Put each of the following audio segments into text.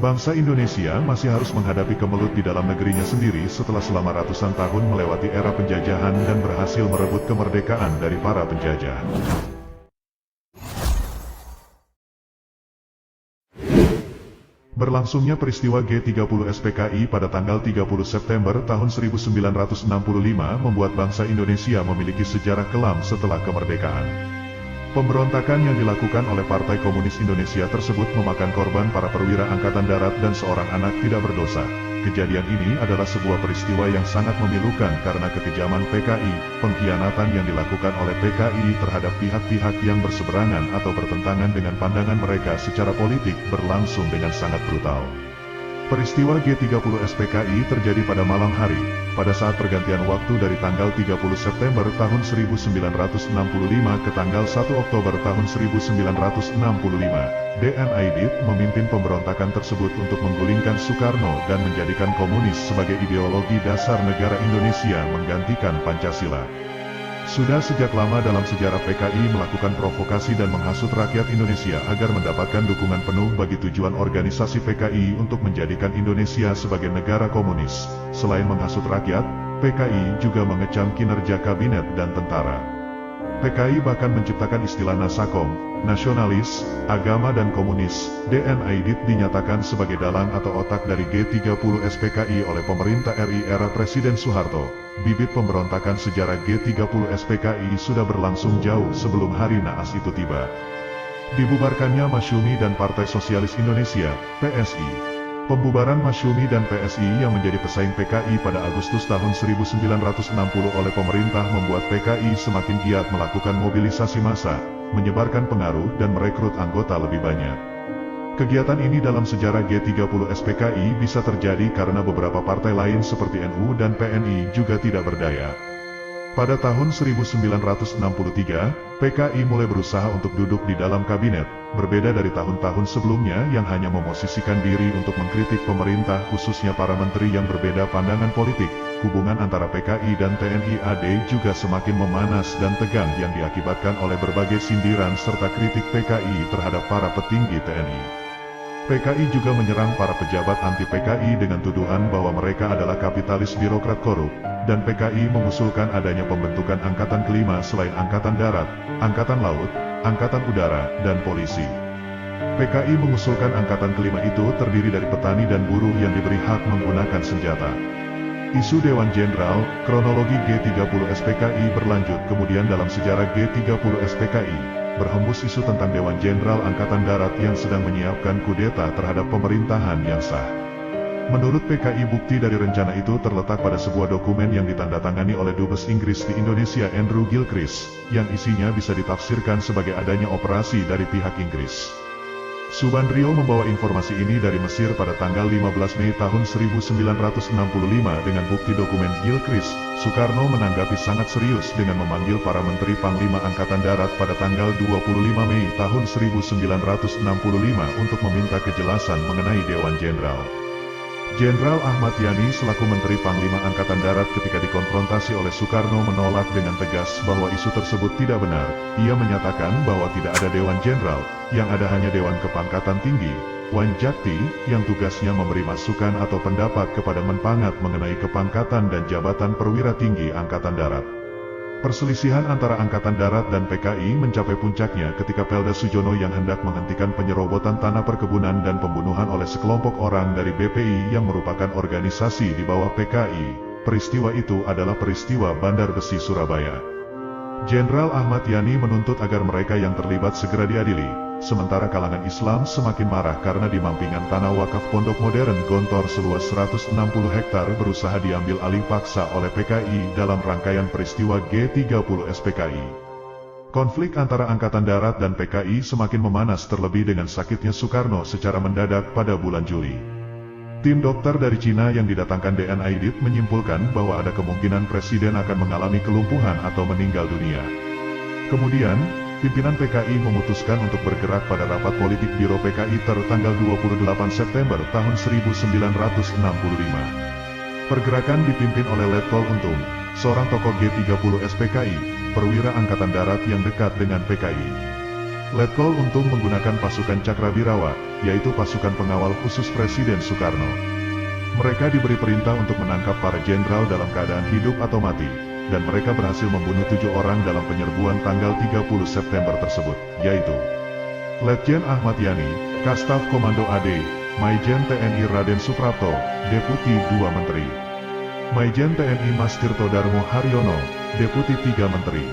Bangsa Indonesia masih harus menghadapi kemelut di dalam negerinya sendiri setelah selama ratusan tahun melewati era penjajahan dan berhasil merebut kemerdekaan dari para penjajah. Berlangsungnya peristiwa G30 SPKI pada tanggal 30 September tahun 1965 membuat bangsa Indonesia memiliki sejarah kelam setelah kemerdekaan. Pemberontakan yang dilakukan oleh Partai Komunis Indonesia tersebut memakan korban para perwira angkatan darat dan seorang anak tidak berdosa. Kejadian ini adalah sebuah peristiwa yang sangat memilukan karena kekejaman PKI, pengkhianatan yang dilakukan oleh PKI terhadap pihak-pihak yang berseberangan atau bertentangan dengan pandangan mereka secara politik berlangsung dengan sangat brutal. Peristiwa G30 SPKI terjadi pada malam hari, pada saat pergantian waktu dari tanggal 30 September tahun 1965 ke tanggal 1 Oktober tahun 1965. D.N. Aidit memimpin pemberontakan tersebut untuk menggulingkan Soekarno dan menjadikan komunis sebagai ideologi dasar negara Indonesia menggantikan Pancasila. Sudah sejak lama dalam sejarah PKI melakukan provokasi dan menghasut rakyat Indonesia agar mendapatkan dukungan penuh bagi tujuan organisasi PKI untuk menjadikan Indonesia sebagai negara komunis. Selain menghasut rakyat, PKI juga mengecam kinerja kabinet dan tentara. PKI bahkan menciptakan istilah Nasakom, nasionalis, agama dan komunis. D.N. Aidit dinyatakan sebagai dalang atau otak dari G30 SPKI oleh pemerintah RI era Presiden Soeharto. Bibit pemberontakan sejarah G30 SPKI sudah berlangsung jauh sebelum hari naas itu tiba. Dibubarkannya Masyumi dan Partai Sosialis Indonesia, PSI. Pembubaran Masyumi dan PSI yang menjadi pesaing PKI pada Agustus tahun 1960 oleh pemerintah membuat PKI semakin giat melakukan mobilisasi massa, menyebarkan pengaruh dan merekrut anggota lebih banyak. Kegiatan ini dalam sejarah G30 SPKI bisa terjadi karena beberapa partai lain seperti NU dan PNI juga tidak berdaya. Pada tahun 1963, PKI mulai berusaha untuk duduk di dalam kabinet, berbeda dari tahun-tahun sebelumnya yang hanya memosisikan diri untuk mengkritik pemerintah khususnya para menteri yang berbeda pandangan politik. Hubungan antara PKI dan TNI AD juga semakin memanas dan tegang yang diakibatkan oleh berbagai sindiran serta kritik PKI terhadap para petinggi TNI. PKI juga menyerang para pejabat anti-PKI dengan tuduhan bahwa mereka adalah kapitalis birokrat korup, dan PKI mengusulkan adanya pembentukan angkatan kelima selain angkatan darat, angkatan laut, angkatan udara, dan polisi. PKI mengusulkan angkatan kelima itu terdiri dari petani dan buruh yang diberi hak menggunakan senjata. Isu Dewan Jenderal, kronologi G30 SPKI berlanjut kemudian dalam sejarah G30 SPKI. Berhembus isu tentang Dewan Jenderal Angkatan Darat yang sedang menyiapkan kudeta terhadap pemerintahan yang sah. Menurut PKI bukti dari rencana itu terletak pada sebuah dokumen yang ditandatangani oleh Dubes Inggris di Indonesia Andrew Gilchrist, yang isinya bisa ditafsirkan sebagai adanya operasi dari pihak Inggris. Subandrio membawa informasi ini dari Mesir pada tanggal 15 Mei tahun 1965 dengan bukti dokumen Gilchrist. Soekarno menanggapi sangat serius dengan memanggil para menteri Panglima Angkatan Darat pada tanggal 25 Mei tahun 1965 untuk meminta kejelasan mengenai Dewan Jenderal. Jenderal Ahmad Yani selaku Menteri Panglima Angkatan Darat ketika dikonfrontasi oleh Soekarno menolak dengan tegas bahwa isu tersebut tidak benar. Ia menyatakan bahwa tidak ada Dewan Jenderal, yang ada hanya Dewan Kepangkatan Tinggi, Wanjakti, yang tugasnya memberi masukan atau pendapat kepada Menpangat mengenai kepangkatan dan jabatan perwira tinggi Angkatan Darat. Perselisihan antara Angkatan Darat dan PKI mencapai puncaknya ketika Pelda Sujono yang hendak menghentikan penyerobotan tanah perkebunan dan pembunuhan oleh sekelompok orang dari BPI yang merupakan organisasi di bawah PKI. Peristiwa itu adalah peristiwa Bandar Besi Surabaya. Jenderal Ahmad Yani menuntut agar mereka yang terlibat segera diadili. Sementara kalangan Islam semakin marah karena di Mampingan tanah wakaf Pondok Modern Gontor seluas 160 hektar berusaha diambil alih paksa oleh PKI dalam rangkaian peristiwa G30 SPKI. Konflik antara Angkatan Darat dan PKI semakin memanas terlebih dengan sakitnya Soekarno secara mendadak pada bulan Juli. Tim dokter dari Cina yang didatangkan D.N. Aidit menyimpulkan bahwa ada kemungkinan Presiden akan mengalami kelumpuhan atau meninggal dunia. Kemudian, pimpinan PKI memutuskan untuk bergerak pada rapat politik Biro PKI tertanggal 28 September tahun 1965. Pergerakan dipimpin oleh Letkol Untung, seorang tokoh G30 SPKI, perwira Angkatan Darat yang dekat dengan PKI. Letkol Untung menggunakan pasukan Cakrawirawa, yaitu pasukan pengawal khusus Presiden Soekarno. Mereka diberi perintah untuk menangkap para jenderal dalam keadaan hidup atau mati, dan mereka berhasil membunuh 7 orang dalam penyerbuan tanggal 30 September tersebut, yaitu Letjen Ahmad Yani, Kastaf Komando AD, Maijen TNI Raden Suprapto, Deputi 2 Menteri. Maijen TNI Mas Tirto Darmo Haryono, Deputi 3 Menteri.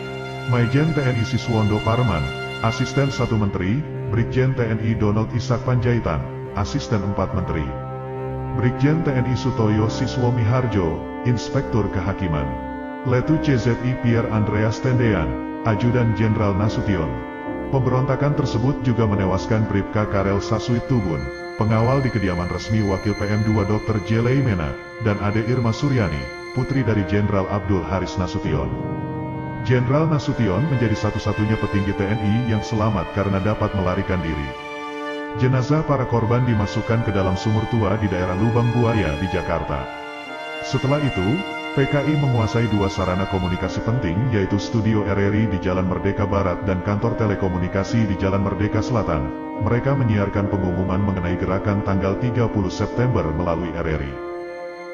Maijen TNI Siswondo Parman, Asisten 1 Menteri. Brigjen TNI Donald Ishak Panjaitan, Asisten 4 Menteri. Brigjen TNI Sutoyo Siswo Miharjo, Inspektur Kehakiman. Letu CZI Pierre Andreas Tendean, Ajudan Jenderal Nasution. Pemberontakan tersebut juga menewaskan Bribka Karel Sasuit Tubun, pengawal di kediaman resmi Wakil PM2 Dr. Jelei Mena, dan Ade Irma Suryani, putri dari Jenderal Abdul Haris Nasution. Jenderal Nasution menjadi satu-satunya petinggi TNI yang selamat karena dapat melarikan diri. Jenazah para korban dimasukkan ke dalam sumur tua di daerah Lubang Buaya di Jakarta. Setelah itu, PKI menguasai 2 sarana komunikasi penting, yaitu Studio RRI di Jalan Merdeka Barat dan Kantor Telekomunikasi di Jalan Merdeka Selatan. Mereka menyiarkan pengumuman mengenai gerakan tanggal 30 September melalui RRI.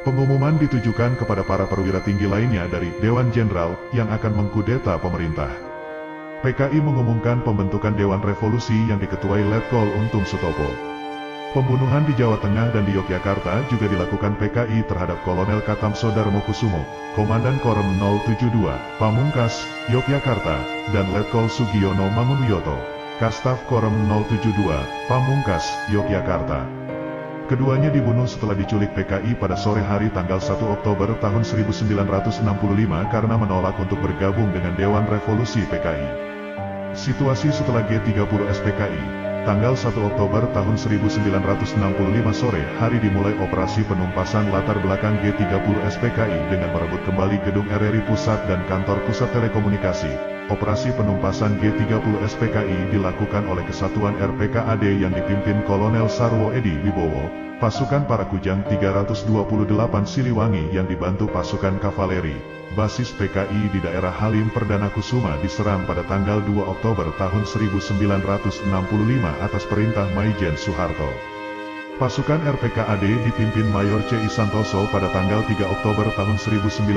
Pengumuman ditujukan kepada para perwira tinggi lainnya dari Dewan Jenderal yang akan mengkudeta pemerintah. PKI mengumumkan pembentukan Dewan Revolusi yang diketuai Letkol Untung Sutopo. Pembunuhan di Jawa Tengah dan di Yogyakarta juga dilakukan PKI terhadap Kolonel Katam Sodarmo Kusumo, Komandan Korem 072, Pamungkas, Yogyakarta, dan Letkol Sugiono Mangunwiyoto, Kastaf Korem 072, Pamungkas, Yogyakarta. Keduanya dibunuh setelah diculik PKI pada sore hari tanggal 1 Oktober tahun 1965 karena menolak untuk bergabung dengan Dewan Revolusi PKI. Situasi setelah G30 SPKI, tanggal 1 Oktober tahun 1965 sore hari dimulai operasi penumpasan latar belakang G30 SPKI dengan merebut kembali gedung RRI Pusat dan Kantor Pusat Telekomunikasi. Operasi penumpasan G30 SPKI dilakukan oleh Kesatuan RPKAD yang dipimpin Kolonel Sarwo Edi Wibowo, pasukan para Kujang 328 Siliwangi yang dibantu pasukan kavaleri. Basis PKI di daerah Halim Perdana Kusuma diserang pada tanggal 2 Oktober tahun 1965 atas perintah Maijen Soeharto. Pasukan RPKAD dipimpin Mayor C.I. Santoso pada tanggal 3 Oktober tahun 1965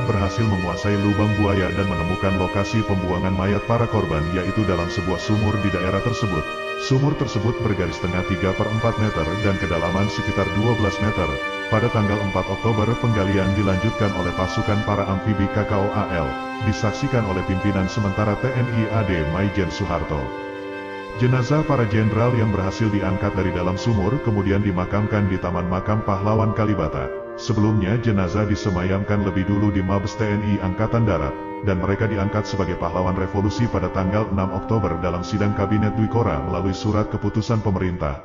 berhasil menguasai Lubang Buaya dan menemukan lokasi pembuangan mayat para korban, yaitu dalam sebuah sumur di daerah tersebut. Sumur tersebut bergaris tengah 3/4 meter dan kedalaman sekitar 12 meter. Pada tanggal 4 Oktober penggalian dilanjutkan oleh pasukan para amfibi KKOAL, disaksikan oleh pimpinan sementara TNI AD Maijen Soeharto. Jenazah para jenderal yang berhasil diangkat dari dalam sumur kemudian dimakamkan di Taman Makam Pahlawan Kalibata. Sebelumnya jenazah disemayamkan lebih dulu di Mabes TNI Angkatan Darat, dan mereka diangkat sebagai pahlawan revolusi pada tanggal 6 Oktober dalam sidang Kabinet Dwikora melalui surat keputusan pemerintah.